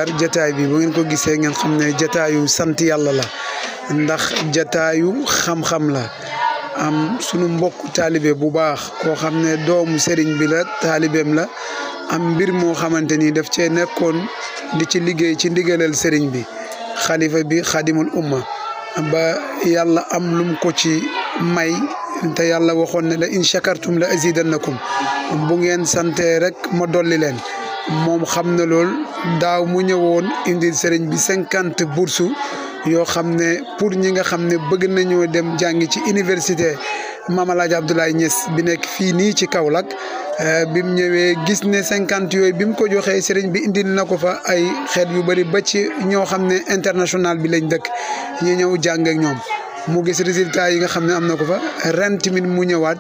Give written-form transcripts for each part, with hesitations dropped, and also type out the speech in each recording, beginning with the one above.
jataay bi bu ngeen ko gisee ngeen xam ne jataayu sant yàlla la ndax jataayu xam-xam la am sunu mbokk taalibe bu baax koo xam ne doomu sëriñ bi la taalibeem la am mbir moo xamante ni daf cee nekkoon di ci liggéey ci ndigalal sëriñ bi xalifa bi xadimul umma ba yàlla am lum ko ci may te yàlla waxoon ne la in shakartum la azidannakum bu ngeen sante rek ma dolli leen moom xam na lool daaw mu ñëwoon indil sëriñ bi 50 bourses yoo xam ne pour ñi nga xam ne bëgg nañoo dem jàngi ci université Mame El Hadji Abdoulaye Niass bi nekk fii nii ci Kaolack bi mu ñëwee gis ne 50 yooyu bi mu ko joxee sëriñ bi indil na ko fa ay xeet yu bëri ba ci ñoo xam ne international bi lañ dëkk ñu ñëw jàng ak ñoom mu gis résultat yi nga xam ne am na ko fa ren tamit mu ñëwaat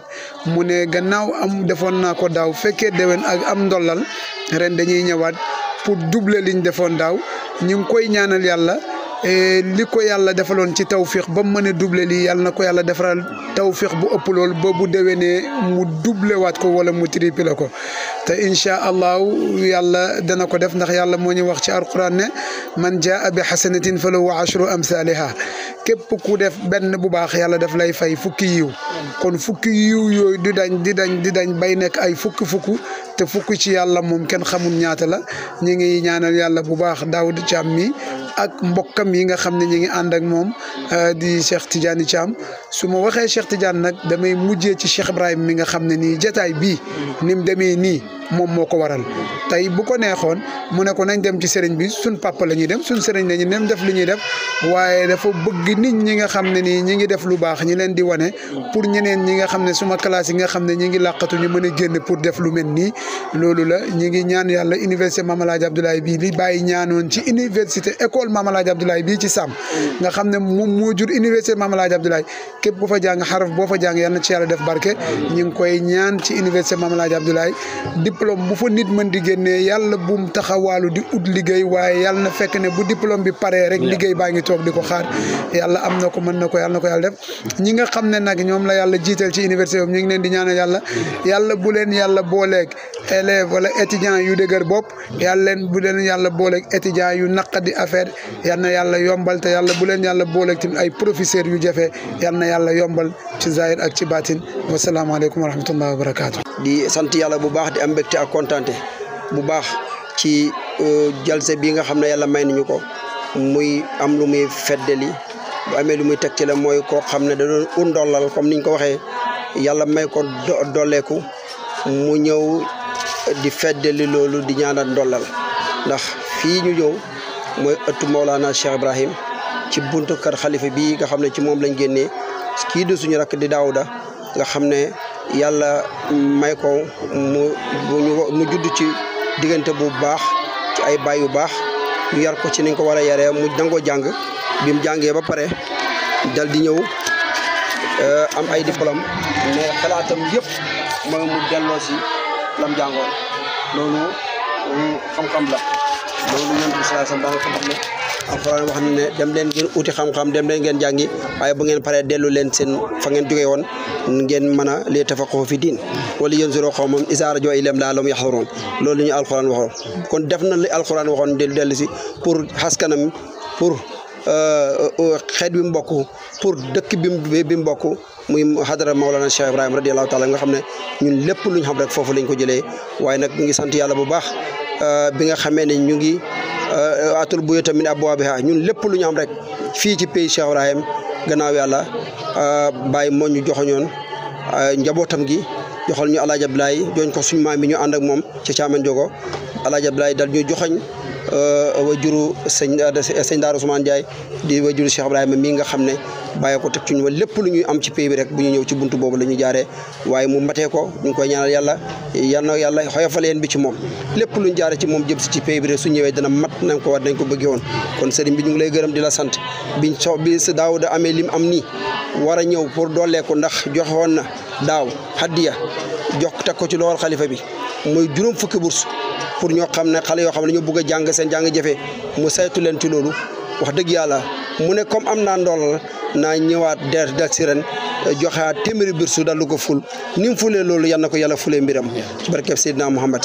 mu ne gannaaw am defoon naa ko daaw fekkee déwén ak am ndollal ren dañuy ñëwaat pour doubler liñ defoon daaw ñu ngi koy ñaanal yàlla li ko yàlla defaloon ci tawfiix ba mu mën a doubler lii yàlla na ko yàlla defaral tawfiix bu ëpp lool ba bu déwénee mu doubler waat ko wala mu tripler ko te incha allahu yàlla dana ko def ndax yàlla moo ñu wax ci alquran ne man jaa bi xasanatin falahu ashru amsaliha képp ku def benn bu baax yàlla daf lay fay fukki yiw kon fukki yiw yooyu di dañ bay nekk ay fukki te fukki ci yàlla moom kenn xamul ñaata la ñu ngi ñaanal yàlla bu baax Daoud Thiam mi ak mbokkam yi nga xam ne ñu ngi ànd ak moom di Cheikh Tidiane Thiam su ma waxee Cheikh Tidiane nag damay mujjee ci Cheikh Ibrahim mi nga xam ne nii jataay bii ni mu demee nii moom moo ko waral tey bu ko neexoon mu ne ko nañ dem ci sëriñ bi suñ papa la ñuy dem suñ sëriñ la ñuy dem def li ñuy def waaye dafa bëgg nit ñi nga xam ne nii ñi ngi def lu baax ñi leen di wane pour ñeneen ñi nga xam ne suma classe yi nga xam ne ñi ngi làqatu ñu mën a génn pour def lu mel nii loolu la ñi ngi ñaan yàlla université Mame El Hadji Abdoulaye bii li bàyyi ñaanoon ci université école Mame El Hadji Abdoulaye bii ci Sam nga xam ne moom moo jur université Mame El Hadji Abdoulaye képp ku fa jàng xaraf boo fa jàng yàlla na ci yàlla def barke ñi ngi koy ñaan ci université Mame El Hadji Abdoulaye diplôme bu fa nit mën di génnee yàlla bum taxawaalu di ut liggéey waaye yàlla na fekk ne bu diplôme bi paree rek liggéey baa ngi toog di ko xaar yàlla am na ko mën na ko yàlla na ko yàlla def ñi nga xam ne nag ñoom la yàlla jiital ci université boobu ñu ngi leen di ñaanal yàlla bu leen yàlla booleeg élève wala étudiant yu dëgër bopp bu leen yàlla booleeg étudiant yu naqadi affaire yal na yàlla yombal te yàlla bu leen yàlla booleeg tamit ay professeur yu jafe yal na yàlla yombal ci zahir ak ci baatin wasalaamaaleykum wa rahmatullahi wa barakaatu. di sant yàlla bu baax di am mbégte ak kontaante bu baax ci jalse bi nga xam ne yàlla may nañu ko muy am lu muy feddali bu amee lu muy teg ci la mooy koo xam ne da doon undollal comme niñ ko waxee yàlla may ko dolleeku mu ñëw di feddali loolu di ñaanal ndollal ndax fii ñu ñëw mooy ëttu Mawlana Cheikh Ibrahim ci buntu kër xalifa bii nga xam ne ci moom lañ génnee kii di suñu rakk di Daouda nga xam ne yàlla may ko mu judd ci diggante bu baax ci ay baay yu baax ñu yar ko ci niñ ko war a yaree mu nangoo jàng bi mu jàngee ba pare dal di ñëw am ay diplôme mais xalaatam yëpp mooy mu delloo si lam jàngoon loolu xam-xam la loolu yonent bi sallallahu alayhi wasallam xam-xam la alxuraan wax ne dem leen ngeen uti xam-xam dem leen ngeen jàngi waaye bu ngeen paree dellu leen seen fa ngeen jógee woon ngeen mën a li tafaqahu fi diin wala yanzuru qawman izaa raja'uu ilayhim la'allahum yahzaruun loolu ñu alxuraan waxoon kon def na li alxuraan waxoon dellu si pour xaskanam pour xeet bi mu bokk pour dëkk bi mu bokk muy hadara Mawlana Cheikh Ibrahim radiyallahu taala nga xam ne ñun lépp luñ xam rek foofu lañ ko jëlee waaye nag ñu ngi sant yàlla bu baax bi nga xamee ne ñu ngi atul buyuuta min abwaabihaa ñun lépp lu ñu am rek fii ci pays Cheikh Ibrahim gannaaw yàlla bàyyi moo ñu joxoñoon njabootam gi joxal ñu El Hadji Abdoulaye joñ ko suñu maam bi ñu ànd ak moom ci Caamen Jogo El Hadji Abdoulaye dal ñu joxoñ wajuru sëñ Daara Ousmane Ndiaye di wajuru Cheikh Ibrahima mii nga xam ne bàyyi ko teg ci ñu lépp lu ñuy am ci pays bi rek bu ñu ñëw ci buntu boobu la ñu jaaree waaye mu matee ko ñu ngi koy ñaanal yàlla xoyofal yeen bi ci moom lépp lu ñu jaaree ci moom jëm si ci pays bi rek su ñëwee dana mat nañ ko war nañ ko bëggee woon kon sëriñ bi ñu ngi lay gërëm di la sant bi si Daawuda amee lim am nii war a ñëw pour dooleeku ndax joxe woon na daaw hadiya jox teg ko ci loxol xalifa bi mooy juróom fukki bourse pour ñoo xam ne xale yoo xam ne dañoo bëgg a jàng seen jàng jafe mu saytu leen ci loolu wax dëgg yàlla mu ne comme am naa ndoolal naa ñëwaat del si ren joxaat téeméeri birsu dalu ko ful ni mu fulee loolu yal na ko yàlla fulee mbiram ci barkeb Seydina Muhammad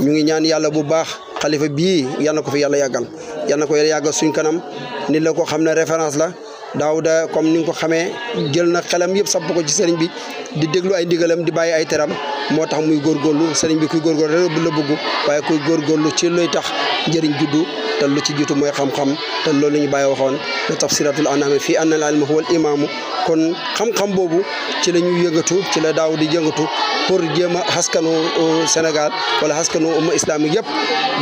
ñu ngi ñaan yàlla bu baax xalifa bii yal na ko fi yàlla yàggal yal na ko yàlla yàggal suñ kanam nit la ko xam ne référence la Daawuda comme ni nga ko xamee jël na xelam yëpp sapp ko ci sëriñ bi di déglu ay ndigalam di bàyyi ay teram moo tax muy góorgóorlu sëriñ bi kuy góorgóorlu rek bu la bëgg waaye kuy góorgóorlu ci luy tax njëriñ juddu te lu ci jiitu mooy xam-xam te loolu la ñu bàyyi waxoon ne tafsiratul anami fii anna al ilma huwa al imaamu kon xam-xam boobu ci la ñuy yëngatu ci la daaw di yëngatu pour jéem a xaskanu Sénégal wala xaskanu umma islamique yëpp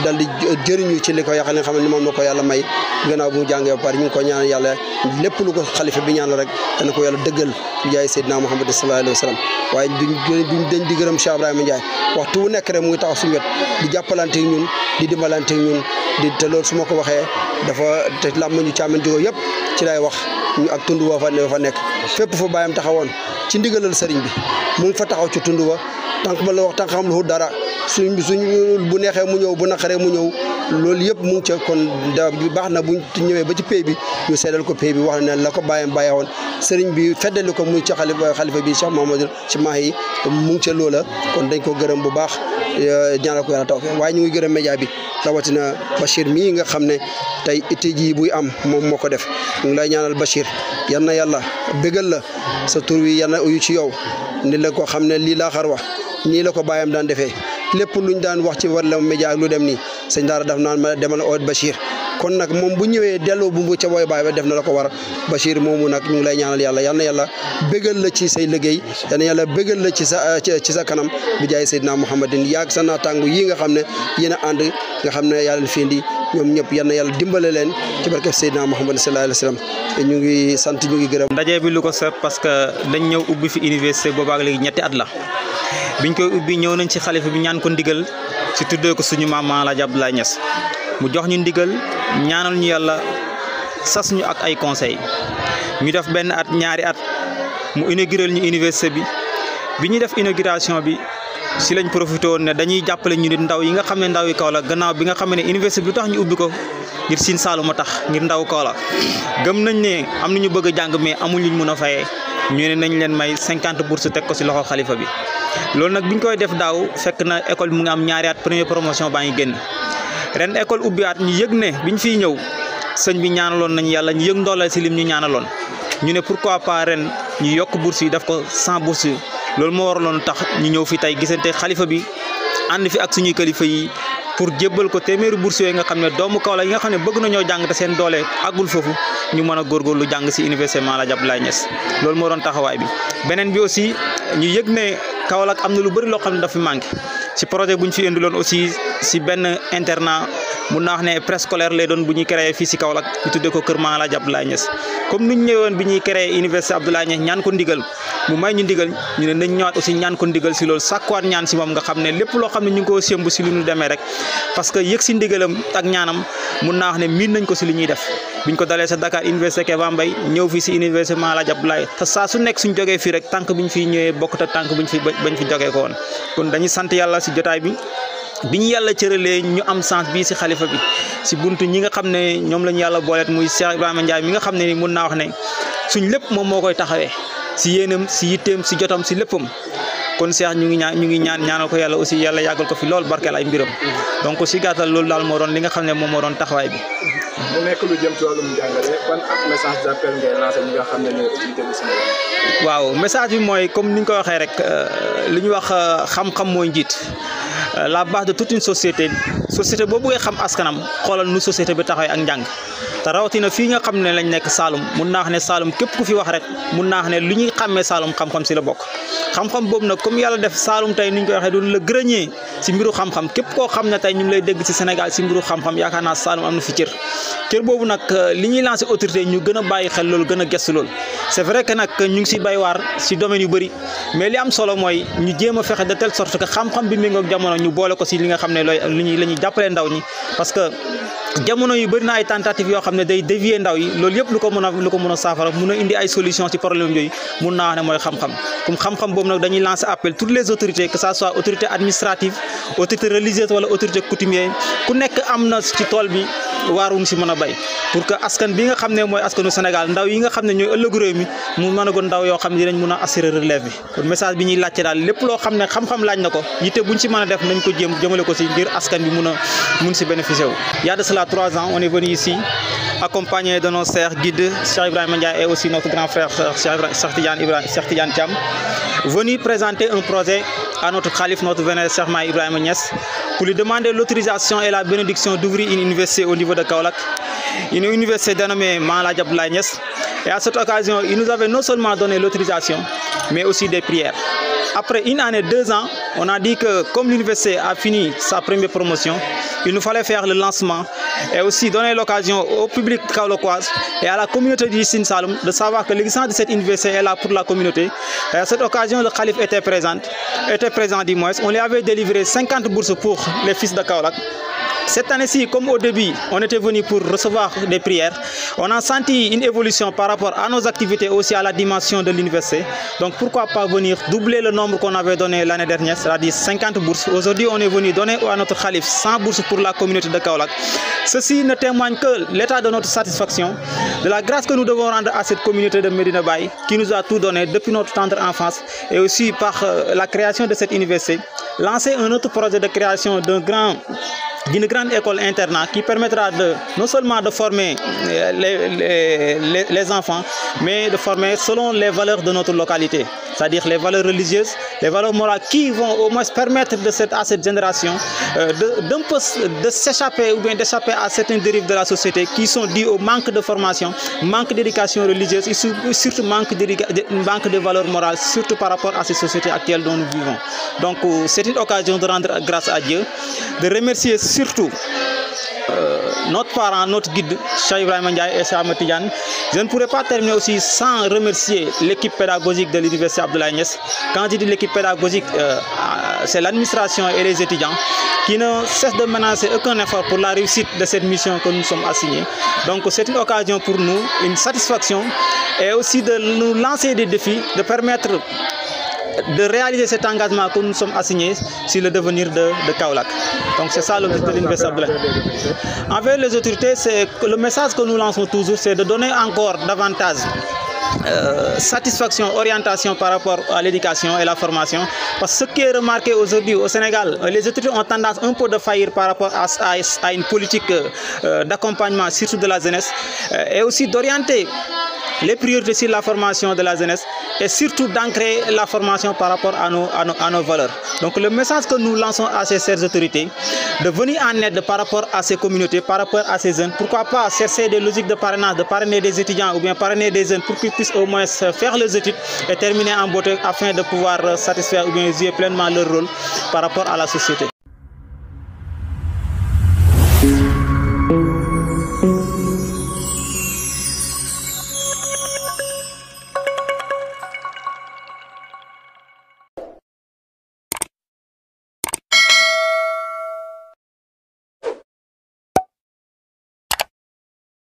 dal di jëriñu ci li ko yàqal nga xam ne moom la ko yàlla may gannaaw bu mu jàngee ba pare ñu ngi ko ñaan yàlla lépp lu ko xalifa bi ñaan rek dana ko yàlla dëggal ci jaay Seydina Muhammad sallallahu alayhi wa sallam waaye duñ dañ di gërëm Cheikh Ibrahima Ndiaye waxtu wu nekk rek mu ngi taxaw suñu wet di jàppalante ñun di dimbalante ñun te loolu su ma ko waxee dafa te làmm ñu caaman jógo yëpp ci lay wax ñu ak tund wa fa nekk fépp fa bàyyam taxawoon ci ndigalal sëriñ bi mu ngi fa taxaw ci tund wa tànk ba la wax tànk xam lu dara suñ bu neexee mu ñëw bu naqaree mu ñëw loolu yëpp mu ngi ca kon da baax na buñ ñëwee ba ci pay bi ñu seedal ko pay bi wax ne la ko bàyyam bàyyeewoon sëriñ bi feddali ko muy ca xalifa bi Cheikh Mahamadou ci Mahi mu ngi ca loola kon dañ ko gërëm bu baax ñaanal ko yàlla taw waaye ñu ngi gërëm média bi rawatina Bachir mii nga xam ne tey itti ji buy am moom moo ko def ñu ngi lay ñaanal Bachir yal na yàlla bégal la sa tur wi yal na uyu ci yow ni la ko xam ne lii laa xar wax nii la ko bàyyam daan defee lépp luñ daan wax ci war la média ak lu dem nii sëñ daara daf naan ma demal oot Bachir kon nag moom bu ñëwee delloo bu ca booy baay ba def na la ko war Bachir moomu nag ñu ngi lay ñaanal yàlla yal na yàlla bégal la ci say liggéey yal na yàlla bégal la ci sa kanam bi jaay Seydina Muhammadin yaag sa naataangu yi nga xam ne yéen a ànd nga xam ne yàlla fi indi ñoom ñëpp yal na yàlla dimbale leen ci barke Seydina Muhammad sallallahu alayhi wa sallam ñu ngi sant ñu ngi gërëm. ndaje bi lu ko sëb parce que dañ ñëw ubbi fi université boobaak léegi ñetti at la biñ koy ubbi ñëw nañ ci xalifa bi ñaan ko ndigal ci tuddee ko suñu maam Alaaji Abdoulaye Niass mu jox ñu ndigal ñaanal ñu yàlla sas ñu ak ay conseil ñu def benn at ñaari at mu inaugurer ñu université bi ñu def inauguration bi si lañ profité woon ne dañuy jàppale ñu nit ndaw yi nga xam ne ndaw yi Kaolack gannaaw bi nga xam ne université bi lu tax ñu ubbi ko ngir Sine Saalum a tax ngir ndaw Kaolack gëm nañ ne am na ñu bëgg a jàng mais amuñ luñ mën a fayee ñu ne nañ leen may 50 bourses teg ko si loxo xalifa bi loolu nag biñ koy def daaw fekk na école bi mu ngi am ñaari at première promotion baa ngi génn ren école ubbi at ñu yëg ne biñ fiy ñëw sëñ bi ñaanaloon nañ yàlla ñu yëg ndoolal si lim ñu ñaanaloon ñu ne pourquoi pas ren ñu yokk bourse yi daf ko 100 bourses yi loolu moo waraloon tax ñu ñëw fi tey gisante xalifa bi ànd fi ak suñuy kilifa yi pour jébbal ko téeméeri bourse yooyu nga xam ne doomu Kaolack yi nga xam ne bëgg nañoo jàng te seen doole àggul foofu ñu mën a góorgóorlu jàng si université Maam Alaaji Abdoulaye Niass loolu moo doon taxawaay bi. beneen bi aussi ñu yëg ne Kaolack am na lu bëri loo xam ne dafa manqué si projet bu ñu fi indiloon aussi si benn internat mun naa wax ne préscolaire lay doon bu ñuy créé fii si Kaolack ñu tuddee ko kër Maam Alaaji Abdoulaye Niass comme ni ñu ñëwoon bi ñuy créé université Abdoulaye Niass ñaan ko ndigal mu may ñu ndigal ñu ne nañ ñëwaat aussi ñaan ko ndigal si loolu sàkkuwaat ñaan si moom nga xam ne lépp loo xam ne ñu ngi ko sémbu si lu ñu demee rek parce que yëg si ndigalam ak ñaanam mun naa wax ne miin nañ ko si li ñuy def biñ ko dalee sa Dakar université Kéba Mbaye ñëw fii si université Maam Alaaji Abdoulaye te saa su nekk suñ jógee fii rek tànk biñ fi ñëwee bokk te tànk bañ fi jógee ko woon kon dañuy sant yàlla si jotaay bi ñu yàlla cëralee ñu am sens bii si xalifa bi si buntu ñi nga xam ne ñoom lañu yàlla booleet muy Cheikh Ibrahima Ndiaye mi nga xam ne ni mun naa wax ne suñ lépp moom moo koy taxawee si yéenam si yitteem si jotam si léppam kon Cheikh ñu ngi ñaanal ko yàlla aussi yàlla yàggal ko fi lool barkeel ay mbiram donc si gàttal loolu daal moo doon li nga xam ne moom moo doon taxawaay bi. mu nekk lu jëm ci wàllum jàngale ban message d'appel ngay lancé ñi nga xam ne ñooy autorité bu Sénégal. waaw message bi mooy comme ni ñu ko waxee rek li ñu wax xam-xam mooy njiit la base de toute une société boo bëggee xam askanam xoolal nu société bi taxawee ak njàng te rawatina fii nga xam ne lañ nekk Saalum mun naa wax ne Saalum képp ku fi wax rek mun naa wax ne lu ñuy xàmmee Saalum xam-xam si la bokk xam-xam boobu nag comme yàlla def Saalum tey ni ñu koy waxee doon la grenier si mbiru xam-xam képp koo xam ne tey ñu ngi lay dégg si Sénégal si mbiru xam-xam yaakaar naa Saalum am na fi cër boobu nag li ñuy lancé autorité ñu gën a bàyyi xel loolu gën a gëstu loolu c'est vrai que nag ñu ngi si bay waar si domaine yu bëri mais li am solo mooy ñu jéem a fexe de telle sorte que xam-xam bi méngoog jamono ñu boole ko si li nga xam ne looy la ñuy jàppalee ndaw ñi parce que jamono yu bëri na ay tentatives yoo xam ne day dévier ndaw yi loolu yëpp lu ko mën a saafara mun a indi ay solutions ci problème yooyu mun naa wax ne mooy xam-xam comme xam-xam boobu nag dañuy lancer appel toutes les autorités que ça soit autorité administrative autorité religieuse wala autorité coutumière ku nekk am na ci tool bi waaruñ si mën a bay pour que askan bi nga xam ne mooy askanu Sénégal ndaw yi nga xam ne ñooy ëllëgu réew mi mu mën a gon ndaw yoo xam ne dinañ mun a assurer relève bi kon message bi ñuy laajte daal lépp loo xam ne xam-xam laaj na ko yitte buñ si mën a def nañ ko jëmale ko si ngir askan bi mun si bénéficier wu. Il y a de cela 3 ans on est venu ici accompagné de nos chers guides Cheikh Ibrahima Ndiaye et aussi notre grand frère Cheikh Tidiane Thiam, venu présenter un projet à notre calife, notre vénéré Cheikh Mahi Ibrahima Niass, pour lui demander l'autorisation et la bénédiction d'ouvrir une université au niveau de Kaolack, une université dénommée Mame El Hadji Abdoulaye Niass. Et à cette occasion, il nous avait non seulement donné l'autorisation, mais aussi des prières. Après 1 année, 2 ans, on a dit que comme l'université a fini sa première promotion, il nous fallait faire le lancement et aussi donner l'occasion au public kaolackois et à la communauté du Sine Saloum de savoir que l'existence de cette université est là pour la communauté. Et à cette occasion, le calife était présent du moins. On lui avait délivré 50 bourses pour les fils de Kaolack. Cette année-ci, comme au début, on était venu pour recevoir des prières, on a senti une évolution par rapport à nos activités, aussi à la dimension de l'université. Donc pourquoi pas venir doubler le nombre qu'on avait donné l'année dernière, c'est-à-dire 50 bourses. Aujourd'hui, on est venu donner à notre calife 100 bourses pour la communauté de Kaolack. Ceci ne témoigne que l'état de notre satisfaction, de la grâce que nous devons rendre à cette communauté de Medina Baye, qui nous a tout donné depuis notre tendre enfance, et aussi par la création de cette université, lancer un autre projet de création d'une grande école internat qui permettra non seulement de former les enfants, mais de former selon les valeurs de notre localité, c'est-à-dire les valeurs religieuses, les valeurs morales qui vont au moins permettre à cette génération de s'échapper ou bien d'échapper à certaines dérives de la société qui sont dues au manque de formation, manque d'éducation religieuse et surtout manque de valeurs morales, surtout par rapport à ces sociétés actuelles dont nous vivons. Donc c'est une occasion de rendre grâce à Dieu, de remercier surtout notre parent, notre guide, Cheikh Ibrahima Ndiaye et Cheikh Ahmed Tidiane. Je ne pourrais pas terminer aussi sans remercier l'équipe pédagogique de l'université Abdoulaye Niass. Quand je dis l'équipe pédagogique, c'est l'administration et les étudiants qui ne cessent de menacer aucun effort pour la réussite de cette mission que nous sommes assignés. Donc c'est une occasion pour nous, une satisfaction et aussi de nous lancer des défis, de permettre de réaliser cet engagement que nous sommes assignés sur le devenir de Kaolack. Donc c'est ça l'objectif de l'université Abdoulaye. Envers les autorités, le message que nous lançons toujours, c'est de donner encore davantage satisfaction, orientation par rapport à l'éducation et la formation. Parce que ce qui est remarqué aujourd'hui au Sénégal, les autorités ont tendance un peu de faillir par rapport à une politique d'accompagnement, surtout de la jeunesse, et aussi d'orienter les priorités sur la formation de la jeunesse et surtout d'ancrer la formation par rapport à nos valeurs. Donc le message que nous lançons à ces chères autorités, de venir en aide par rapport à ces communautés, par rapport à ces jeunes, pourquoi pas chercher des logiques de parrainage, de parrainer des étudiants ou bien parrainer des jeunes pour qu'ils puissent au moins faire leurs études et terminer en beauté afin de pouvoir satisfaire ou bien jouer pleinement leur rôle par rapport à la société.